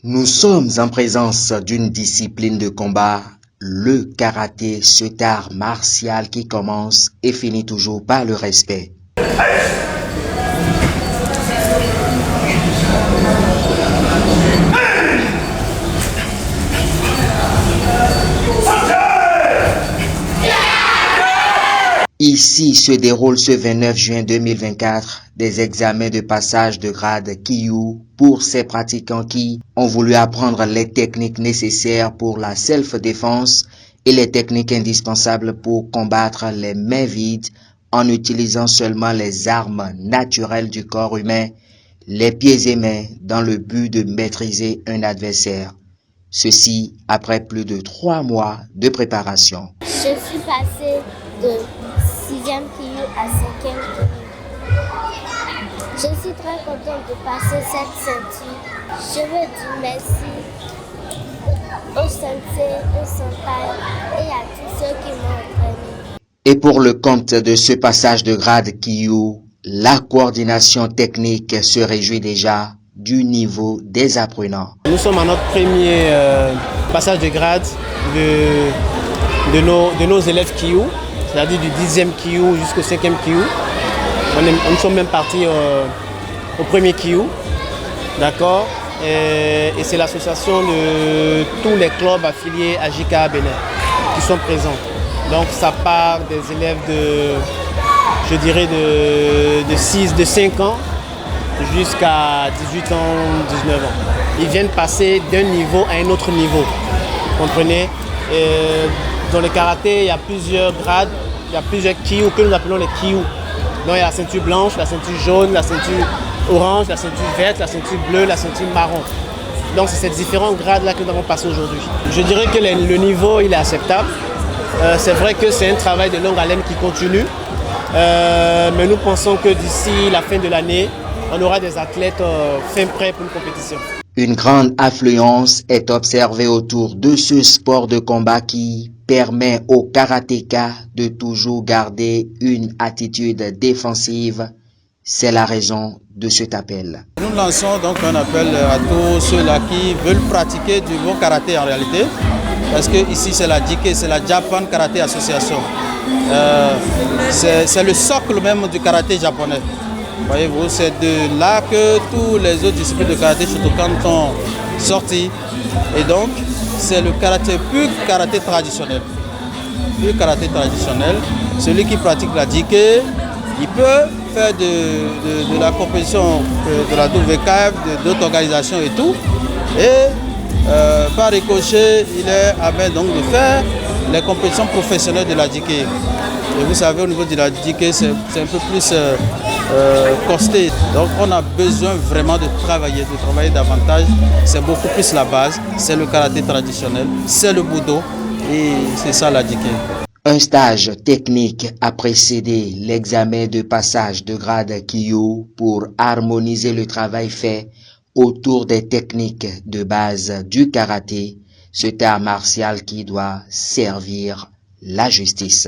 Nous sommes en présence d'une discipline de combat, le karaté, cet art martial qui commence et finit toujours par le respect. Ici se déroule ce 29 juin 2024 des examens de passage de grade Kyu pour ces pratiquants qui ont voulu apprendre les techniques nécessaires pour la self-défense et les techniques indispensables pour combattre les mains vides en utilisant seulement les armes naturelles du corps humain, les pieds et mains dans le but de maîtriser un adversaire. Ceci après plus de 3 mois de préparation. Je suis passée de 6e Kyu à 5e Kyu. Je suis très contente de passer cette ceinture. Je veux dire merci au sensei, au senpai et à tous ceux qui m'ont entraîné. Et pour le compte de ce passage de grade Kyu, la coordination technique se réjouit déjà du niveau des apprenants. Nous sommes à notre premier passage de grade de nos élèves Kyu, c'est-à-dire du 10e Kyu jusqu'au 5e Kyu. Nous sommes même partis au premier Kyu, d'accord, et c'est l'association de tous les clubs affiliés à JK Bénin qui sont présents. Donc ça part des élèves de 5 ans jusqu'à 18 ans, 19 ans. Ils viennent passer d'un niveau à un autre niveau, comprenez? Dans le karaté, il y a plusieurs grades, il y a plusieurs Kyu que nous appelons les Kyu. Donc il y a la ceinture blanche, la ceinture jaune, la ceinture orange, la ceinture verte, la ceinture bleue, la ceinture marron. Donc c'est ces différents grades-là que nous avons passé aujourd'hui. Je dirais que le niveau il est acceptable. C'est vrai que c'est un travail de longue haleine qui continue. Mais nous pensons que d'ici la fin de l'année, on aura des athlètes fin prêts pour une compétition. Une grande affluence est observée autour de ce sport de combat qui permet aux karatékas de toujours garder une attitude défensive. C'est la raison de cet appel. Nous lançons donc un appel à tous ceux-là qui veulent pratiquer du bon karaté en réalité, parce que ici c'est la JK, c'est la Japan Karaté Association. C'est le socle même du karaté japonais. Voyez-vous, c'est de là que tous les autres disciplines de karaté Shotokan sont sortis. Et donc, c'est le karaté pur karaté traditionnel. Pur karaté traditionnel. Celui qui pratique la JK, il peut faire de la compétition de la WKF, d'autres organisations et tout. Et par ricochet, il est à même donc de faire les compétitions professionnelles de la JK. Et vous savez, au niveau de la JK, c'est un peu plus costé. Donc on a besoin vraiment de travailler davantage. C'est beaucoup plus la base, c'est le karaté traditionnel, c'est le budo et c'est ça la JK. Un stage technique a précédé l'examen de passage de grade Kyu pour harmoniser le travail fait autour des techniques de base du karaté, cet art martial qui doit servir la justice.